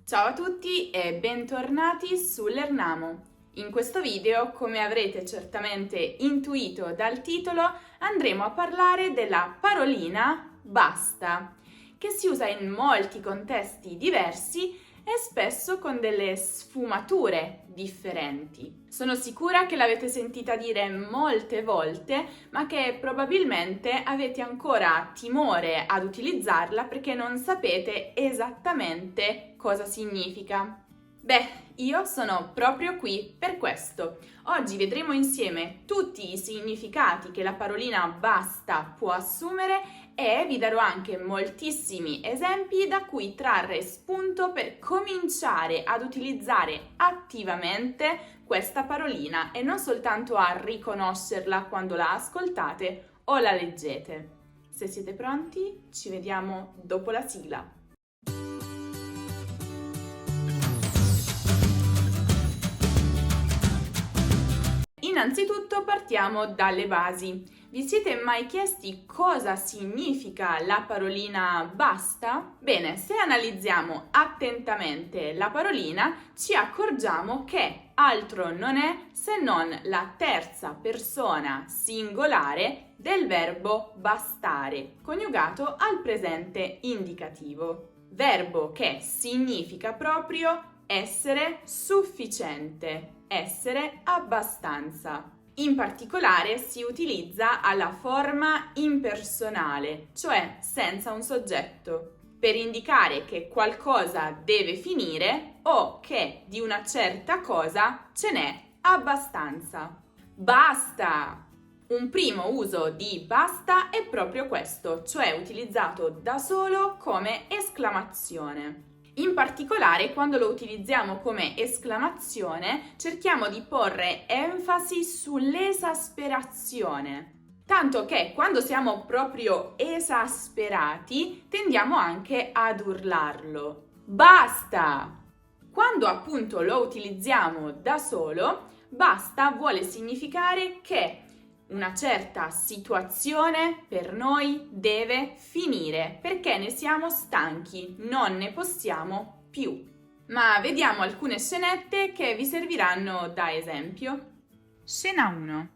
Ciao a tutti e bentornati su Lernamo. In questo video, come avrete certamente intuito dal titolo, andremo a parlare della parolina basta, che si usa in molti contesti diversi e spesso con delle sfumature differenti. Sono sicura che l'avete sentita dire molte volte, ma che probabilmente avete ancora timore ad utilizzarla perché non sapete esattamente cosa significa. Beh, io sono proprio qui per questo. Oggi vedremo insieme tutti i significati che la parolina basta può assumere e vi darò anche moltissimi esempi da cui trarre spunto per cominciare ad utilizzare attivamente questa parolina e non soltanto a riconoscerla quando la ascoltate o la leggete. Se siete pronti, ci vediamo dopo la sigla. Innanzitutto partiamo dalle basi. Vi siete mai chiesti cosa significa la parolina basta? Bene, se analizziamo attentamente la parolina, ci accorgiamo che altro non è se non la terza persona singolare del verbo bastare, coniugato al presente indicativo. Verbo che significa proprio essere sufficiente, essere abbastanza. In particolare si utilizza alla forma impersonale, cioè senza un soggetto, per indicare che qualcosa deve finire o che di una certa cosa ce n'è abbastanza. Basta! Un primo uso di basta è proprio questo, cioè utilizzato da solo come esclamazione. In particolare, quando lo utilizziamo come esclamazione, cerchiamo di porre enfasi sull'esasperazione. Tanto che quando siamo proprio esasperati, tendiamo anche ad urlarlo. Basta! Quando appunto lo utilizziamo da solo, basta vuole significare che una certa situazione per noi deve finire perché ne siamo stanchi, non ne possiamo più. Ma vediamo alcune scenette che vi serviranno da esempio. Scena 1.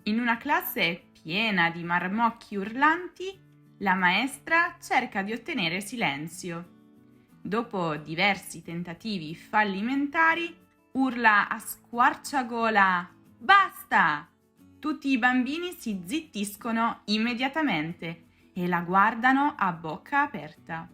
In una classe piena di marmocchi urlanti, la maestra cerca di ottenere silenzio. Dopo diversi tentativi fallimentari, urla a squarciagola: Basta! Tutti i bambini si zittiscono immediatamente e la guardano a bocca aperta.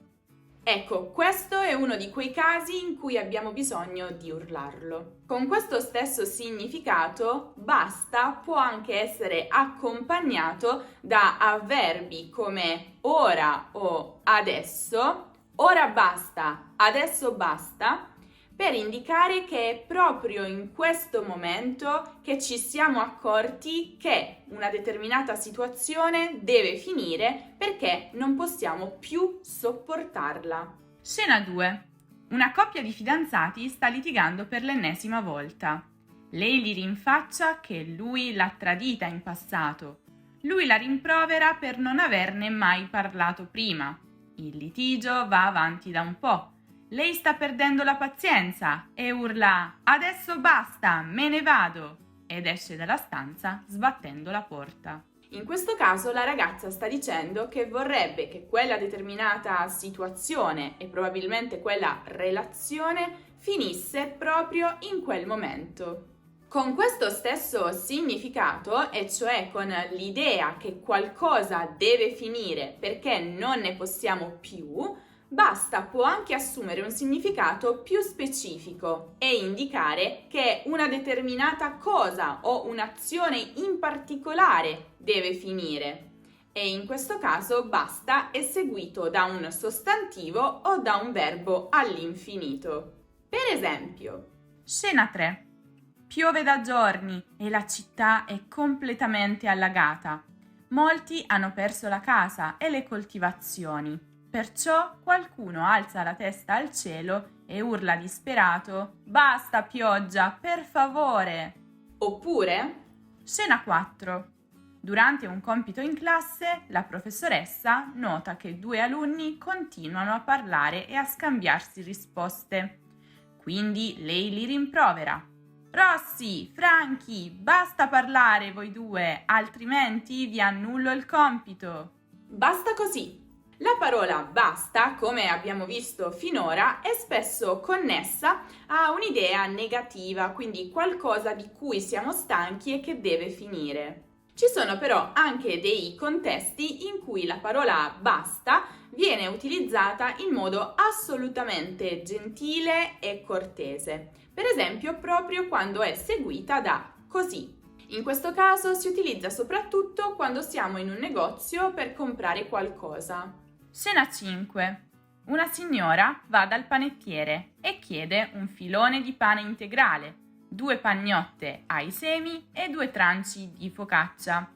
Ecco, questo è uno di quei casi in cui abbiamo bisogno di urlarlo. Con questo stesso significato, basta può anche essere accompagnato da avverbi come ora o adesso, ora basta, adesso basta, per indicare che è proprio in questo momento che ci siamo accorti che una determinata situazione deve finire perché non possiamo più sopportarla. Scena 2. Una coppia di fidanzati sta litigando per l'ennesima volta. Lei gli rinfaccia che lui l'ha tradita in passato. Lui la rimprovera per non averne mai parlato prima. Il litigio va avanti da un po'. Lei sta perdendo la pazienza e urla: Adesso basta, me ne vado! Ed esce dalla stanza sbattendo la porta. In questo caso la ragazza sta dicendo che vorrebbe che quella determinata situazione e probabilmente quella relazione finisse proprio in quel momento. Con questo stesso significato, e cioè con l'idea che qualcosa deve finire perché non ne possiamo più, basta può anche assumere un significato più specifico e indicare che una determinata cosa o un'azione in particolare deve finire. E in questo caso basta è seguito da un sostantivo o da un verbo all'infinito. Per esempio, scena 3. Piove da giorni e la città è completamente allagata. Molti hanno perso la casa e le coltivazioni. Perciò qualcuno alza la testa al cielo e urla disperato: Basta pioggia, per favore! Oppure, scena 4. Durante un compito in classe, la professoressa nota che 2 alunni continuano a parlare e a scambiarsi risposte. Quindi lei li rimprovera. Rossi, Franchi, basta parlare voi due, altrimenti vi annullo il compito. Basta così. La parola basta, come abbiamo visto finora, è spesso connessa a un'idea negativa, quindi qualcosa di cui siamo stanchi e che deve finire. Ci sono però anche dei contesti in cui la parola basta viene utilizzata in modo assolutamente gentile e cortese, per esempio proprio quando è seguita da così. In questo caso si utilizza soprattutto quando siamo in un negozio per comprare qualcosa. Scena 5. Una signora va dal panettiere e chiede un filone di pane integrale, 2 pagnotte ai semi e 2 tranci di focaccia.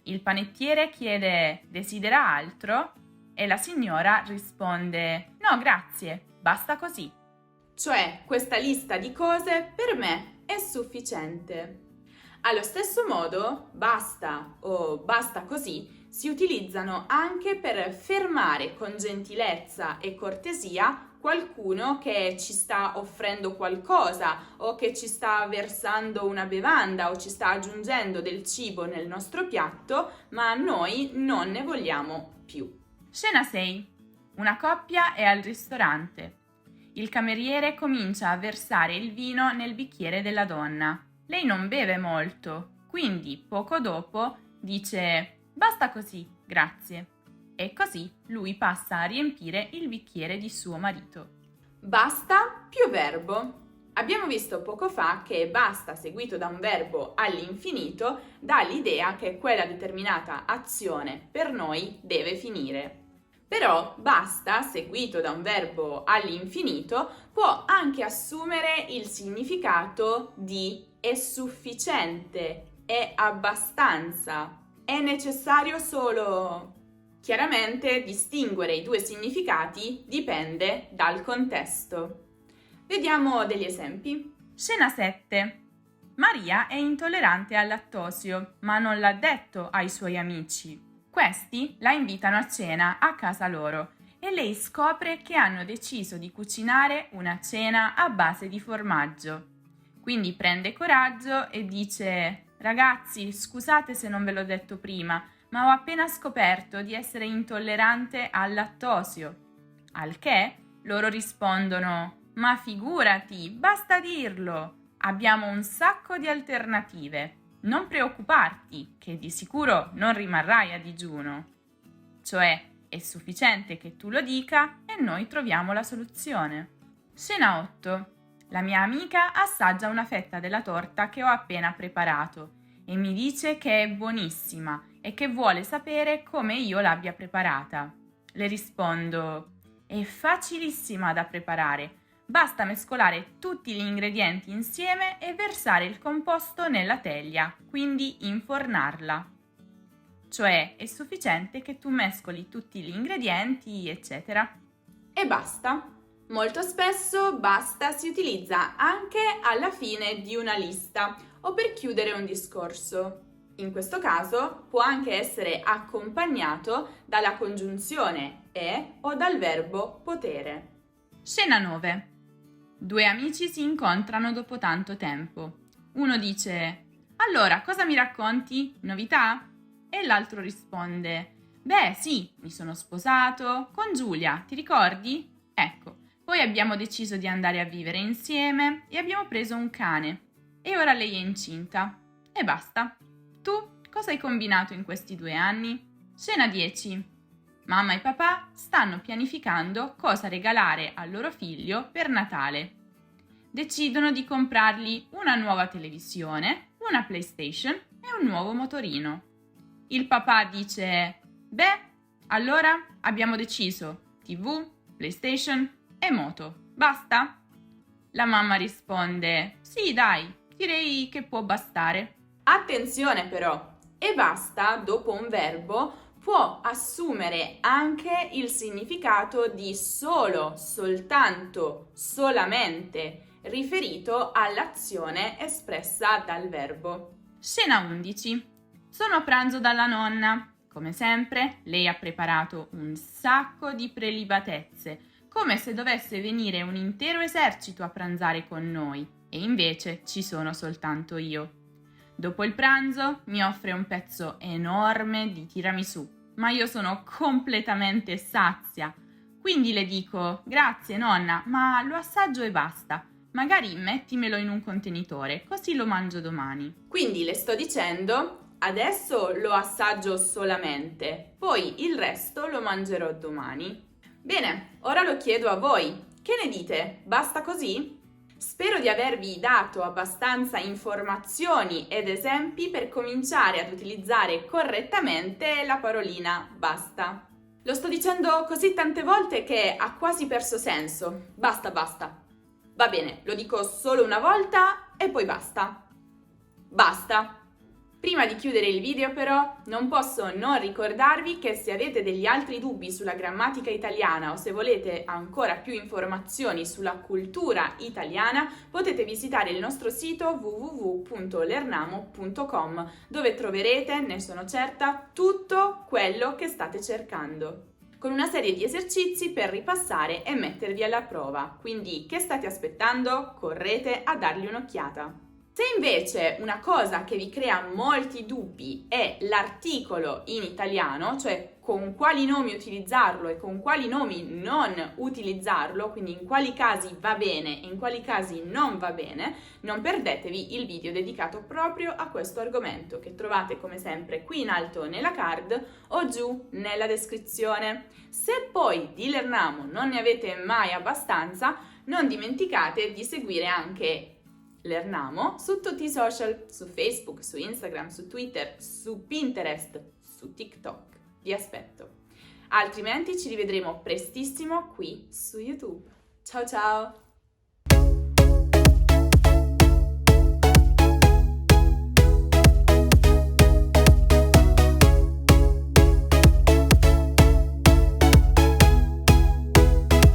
Il panettiere chiede: desidera altro? E la signora risponde: no, grazie, basta così. Cioè, questa lista di cose per me è sufficiente. Allo stesso modo, basta o basta così si utilizzano anche per fermare con gentilezza e cortesia qualcuno che ci sta offrendo qualcosa o che ci sta versando una bevanda o ci sta aggiungendo del cibo nel nostro piatto, ma noi non ne vogliamo più. Scena 6. Una coppia è al ristorante. Il cameriere comincia a versare il vino nel bicchiere della donna. Lei non beve molto, quindi poco dopo dice: basta così, grazie. E così lui passa a riempire il bicchiere di suo marito. Basta più verbo. Abbiamo visto poco fa che basta seguito da un verbo all'infinito dà l'idea che quella determinata azione per noi deve finire. Però basta seguito da un verbo all'infinito può anche assumere il significato di è sufficiente, è abbastanza, è necessario solo. Chiaramente distinguere i 2 significati dipende dal contesto. Vediamo degli esempi. Scena 7. Maria è intollerante al lattosio, ma non l'ha detto ai suoi amici. Questi la invitano a cena a casa loro e lei scopre che hanno deciso di cucinare una cena a base di formaggio. Quindi prende coraggio e dice: ragazzi, scusate se non ve l'ho detto prima, ma ho appena scoperto di essere intollerante al lattosio. Al che loro rispondono: ma figurati, basta dirlo, abbiamo un sacco di alternative. Non preoccuparti, che di sicuro non rimarrai a digiuno. Cioè, è sufficiente che tu lo dica e noi troviamo la soluzione. Scena 8. La mia amica assaggia una fetta della torta che ho appena preparato e mi dice che è buonissima e che vuole sapere come io l'abbia preparata. Le rispondo: è facilissima da preparare. Basta mescolare tutti gli ingredienti insieme e versare il composto nella teglia, quindi infornarla. Cioè, è sufficiente che tu mescoli tutti gli ingredienti, eccetera. E basta. Molto spesso basta si utilizza anche alla fine di una lista o per chiudere un discorso. In questo caso può anche essere accompagnato dalla congiunzione e o dal verbo potere. Scena 9. 2 amici si incontrano dopo tanto tempo. Uno dice: allora, cosa mi racconti? Novità? E l'altro risponde: beh, sì, mi sono sposato con Giulia, ti ricordi? Ecco, poi abbiamo deciso di andare a vivere insieme e abbiamo preso un cane. E ora lei è incinta. E basta. Tu cosa hai combinato in questi 2 anni? Scena 10. Mamma e papà stanno pianificando cosa regalare al loro figlio per Natale. Decidono di comprargli una nuova televisione, una PlayStation e un nuovo motorino. Il papà dice: beh, allora abbiamo deciso TV, PlayStation e moto. Basta? La mamma risponde: sì, dai, direi che può bastare. Attenzione però, e basta dopo un verbo può assumere anche il significato di solo, soltanto, solamente, riferito all'azione espressa dal verbo. Scena 11. Sono a pranzo dalla nonna. Come sempre, lei ha preparato un sacco di prelibatezze, come se dovesse venire un intero esercito a pranzare con noi, e invece ci sono soltanto io. Dopo il pranzo mi offre un pezzo enorme di tiramisù, ma io sono completamente sazia. Quindi le dico: grazie nonna, ma lo assaggio e basta. Magari mettimelo in un contenitore, così lo mangio domani. Quindi le sto dicendo: adesso lo assaggio solamente, poi il resto lo mangerò domani. Bene, ora lo chiedo a voi. Che ne dite? Basta così? Spero di avervi dato abbastanza informazioni ed esempi per cominciare ad utilizzare correttamente la parolina basta. Lo sto dicendo così tante volte che ha quasi perso senso. Basta, basta. Va bene, lo dico solo una volta e poi basta. Basta. Prima di chiudere il video però non posso non ricordarvi che se avete degli altri dubbi sulla grammatica italiana o se volete ancora più informazioni sulla cultura italiana potete visitare il nostro sito www.lernamo.com dove troverete, ne sono certa, tutto quello che state cercando, con una serie di esercizi per ripassare e mettervi alla prova. Quindi che state aspettando? Correte a dargli un'occhiata. Se invece una cosa che vi crea molti dubbi è l'articolo in italiano, cioè con quali nomi utilizzarlo e con quali nomi non utilizzarlo, quindi in quali casi va bene e in quali casi non va bene, non perdetevi il video dedicato proprio a questo argomento che trovate come sempre qui in alto nella card o giù nella descrizione. Se poi di Lernamo non ne avete mai abbastanza, non dimenticate di seguire anche Lernamo su tutti i social, su Facebook, su Instagram, su Twitter, su Pinterest, su TikTok. Vi aspetto. Altrimenti ci rivedremo prestissimo qui su YouTube. Ciao ciao!